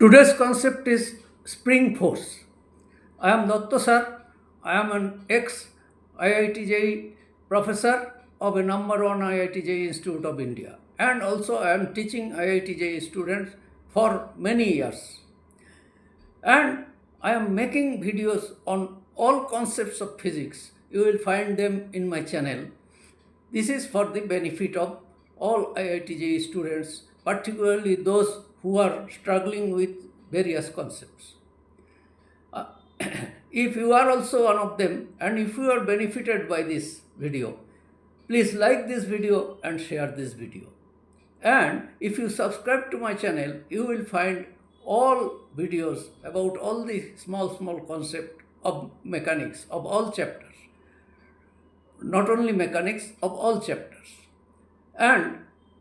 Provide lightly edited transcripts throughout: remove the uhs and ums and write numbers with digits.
Today's concept is spring force. I am DATTA sir. I am an ex IIT professor of a number one IIT Institute of India, and also I am teaching IIT students for many years. And I am making videos on all concepts of physics. You will find them in my channel. This is for the benefit of all IIT students, particularly those who are struggling with various concepts. Uh, if you are also one of them and if you are benefited by this video, please like this video and share this video. And if you subscribe to my channel, you will find all videos about all the small concept of mechanics of all chapters. Not only mechanics, of all chapters. And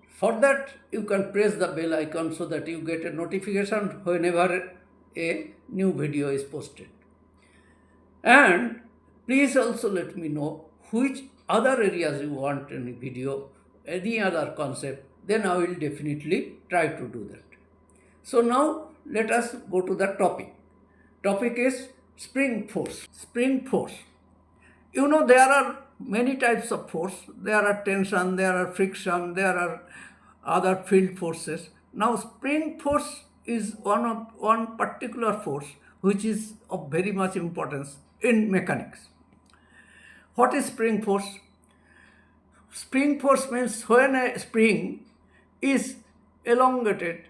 for that, you can press the bell icon so that you get a notification whenever a new video is posted. And please also let me know which other areas you want any video, any other concept, then I will definitely try to do that. So now let us go to the topic. Topic is spring force. Spring force. You know, there are many types of force. There are tension, there are friction, there are other field forces. Now spring force is one particular force which is of very much importance in mechanics. What is spring force? Spring force means when a spring is elongated,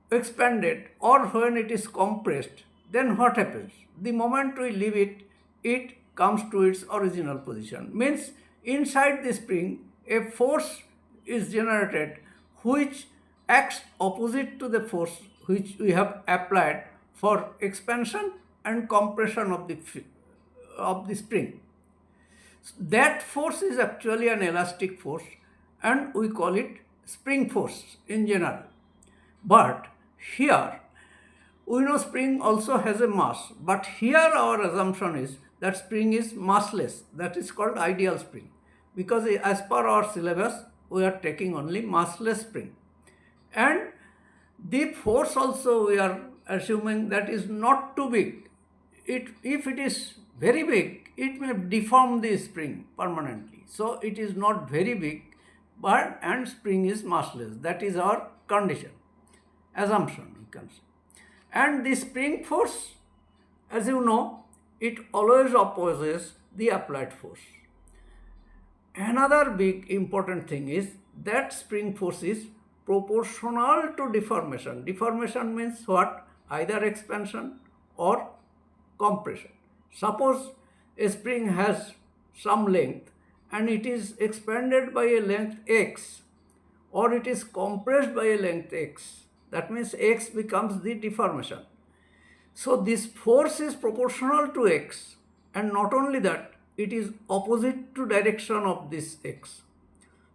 expanded, or when it is compressed, then what happens? The moment we leave it, it comes to its original position. Means inside the spring, a force is generated which acts opposite to the force which we have applied for expansion and compression of the spring. That force is actually an elastic force and we call it spring force in general. But here, we know spring also has a mass, but here our assumption is that spring is massless. That is called ideal spring, because as per our syllabus, we are taking only massless spring. And the force also we are assuming that is not too big. If it is very big, it may deform the spring permanently. So it is not very big, and spring is massless. That is our condition, assumption you can say. And the spring force, as you know, it always opposes the applied force. Another big important thing is that spring force is proportional to deformation. Deformation means what? Either expansion or compression. Suppose a spring has some length and it is expanded by a length x, or it is compressed by a length x. That means x becomes the deformation. So this force is proportional to x, and not only that, it is opposite to direction of this x.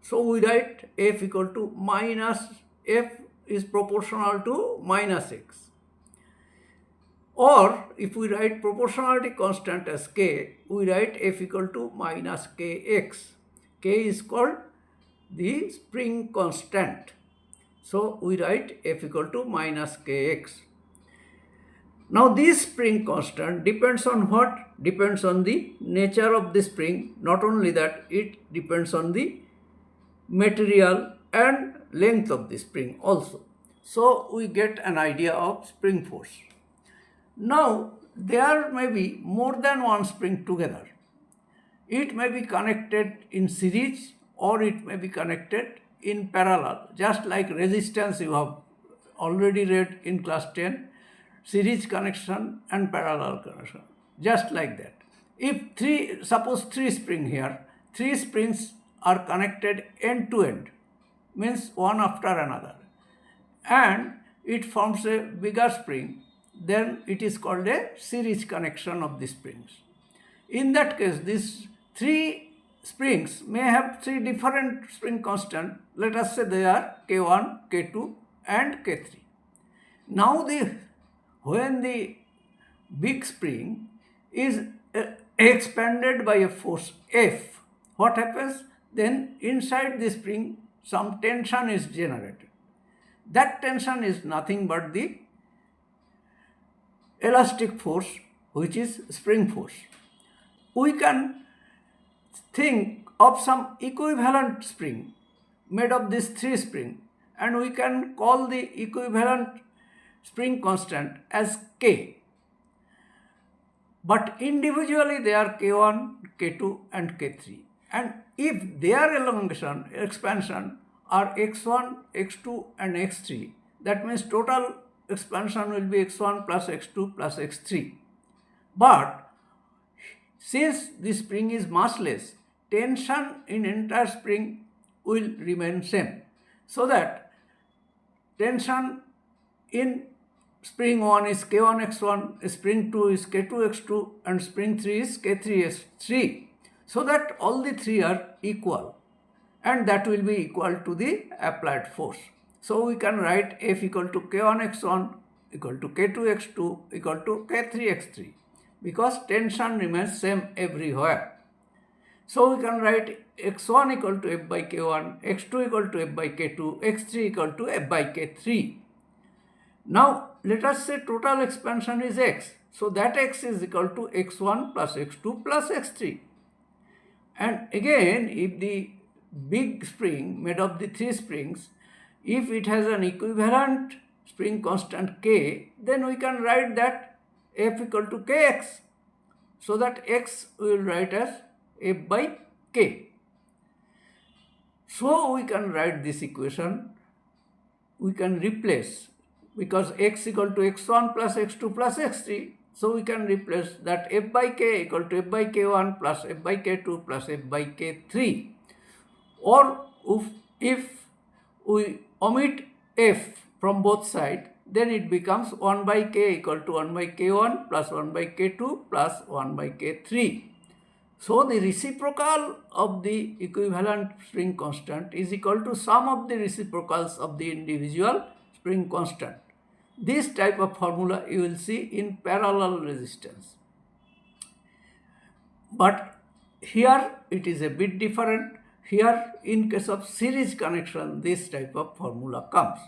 So we write F equal to minus, F is proportional to minus x. Or if we write proportionality constant as k, we write F equal to minus kx. K is called the spring constant. So we write F equal to minus kx. Now this spring constant depends on what? Depends on the nature of the spring. Not only that, it depends on the material and length of the spring also. So we get an idea of spring force. Now there may be more than one spring together. It may be connected in series or it may be connected in parallel, just like resistance you have already read in class 10, series connection and parallel connection, just like that. If suppose three springs here, three springs are connected end to end, means one after another, and it forms a bigger spring, then it is called a series connection of the springs. In that case, these three springs may have three different spring constants. Let us say they are K1, K2 and K3. Now when the big spring is expanded by a force F, what happens? Then inside the spring some tension is generated. That tension is nothing but the elastic force, which is spring force. We can think of some equivalent spring made of these three springs, and we can call the equivalent spring constant as K. But individually they are K1, K2 and K3. And if their elongation, expansion are x1, x2 and x3, that means total expansion will be x1 plus x2 plus x3. But since the spring is massless, tension in entire spring will remain same. So that tension in spring 1 is K1x1, spring 2 is K2x2 and spring 3 is K3x3. So that all the three are equal, and that will be equal to the applied force. So we can write F equal to K1x1 equal to K2x2 equal to K3x3, because tension remains same everywhere. So we can write x1 equal to F by K1, x2 equal to F by K2, x3 equal to F by K3. Now let us say total expansion is x. So that x is equal to x1 plus x2 plus x3. And again, if the big spring made of the three springs, if it has an equivalent spring constant k, then we can write that F equal to kx. So that x we will write as F by k. So we can write this equation, we can replace, because x equal to x1 plus x2 plus x3, so we can replace that F by k equal to F by k1 plus F by k2 plus F by k3. Or if we omit F from both sides, then it becomes 1 by k equal to 1 by k1 plus 1 by k2 plus 1 by k3. So the reciprocal of the equivalent spring constant is equal to sum of the reciprocals of the individual spring constant. This type of formula you will see in parallel resistance. But here it is a bit different. Here in case of series connection, this type of formula comes.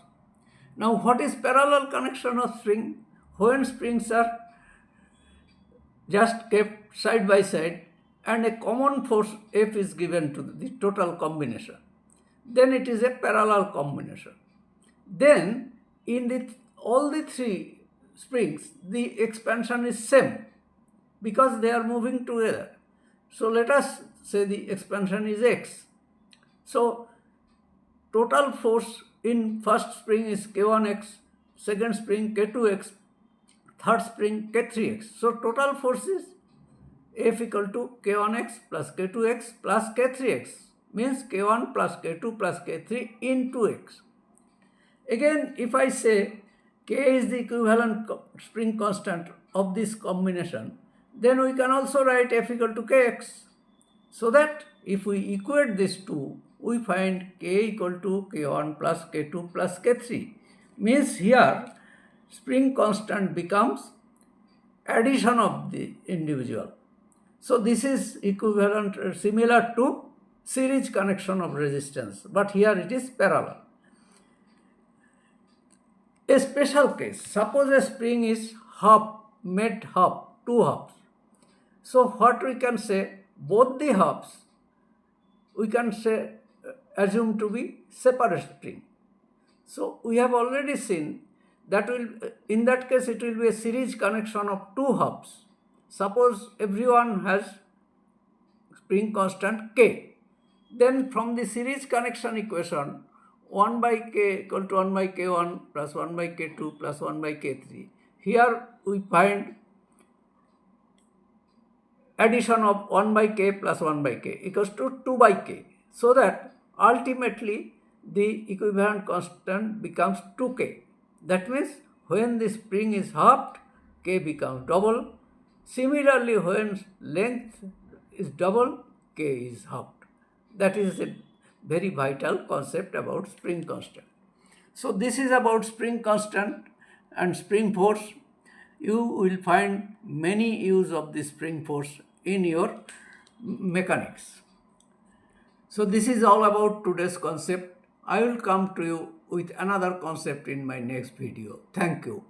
Now what is parallel connection of spring? When springs are just kept side by side and a common force F is given to the total combination, then it is a parallel combination. Then in all the three springs, the expansion is same because they are moving together. So let us say the expansion is x. So total force in first spring is K1x, second spring K2x, third spring K3x. So total force is F equal to K1x plus K2x plus K3x, means K1 plus K2 plus K3 into x. Again, if I say K is the equivalent spring constant of this combination, then we can also write F equal to Kx. So that if we equate these two, we find K equal to K1 plus K2 plus K3. Means here spring constant becomes addition of the individual. So this is equivalent, similar to series connection of resistance, but here it is parallel. A special case, suppose a spring is made two halves. So what we can say, both the halves we can say assume to be separate spring. So we have already seen that in that case it will be a series connection of two halves. Suppose everyone has spring constant k. Then from the series connection equation, 1 by k equal to 1 by k1 plus 1 by k2 plus 1 by k3. Here we find addition of 1 by k plus 1 by k equals to 2 by k. So that ultimately the equivalent constant becomes 2k. That means when the spring is halved, k becomes double. Similarly, when length is double, k is halved. That is a very vital concept about spring constant. So this is about spring constant and spring force. You will find many use of the spring force in your mechanics. So this is all about today's concept. I will come to you with another concept in my next video. Thank you.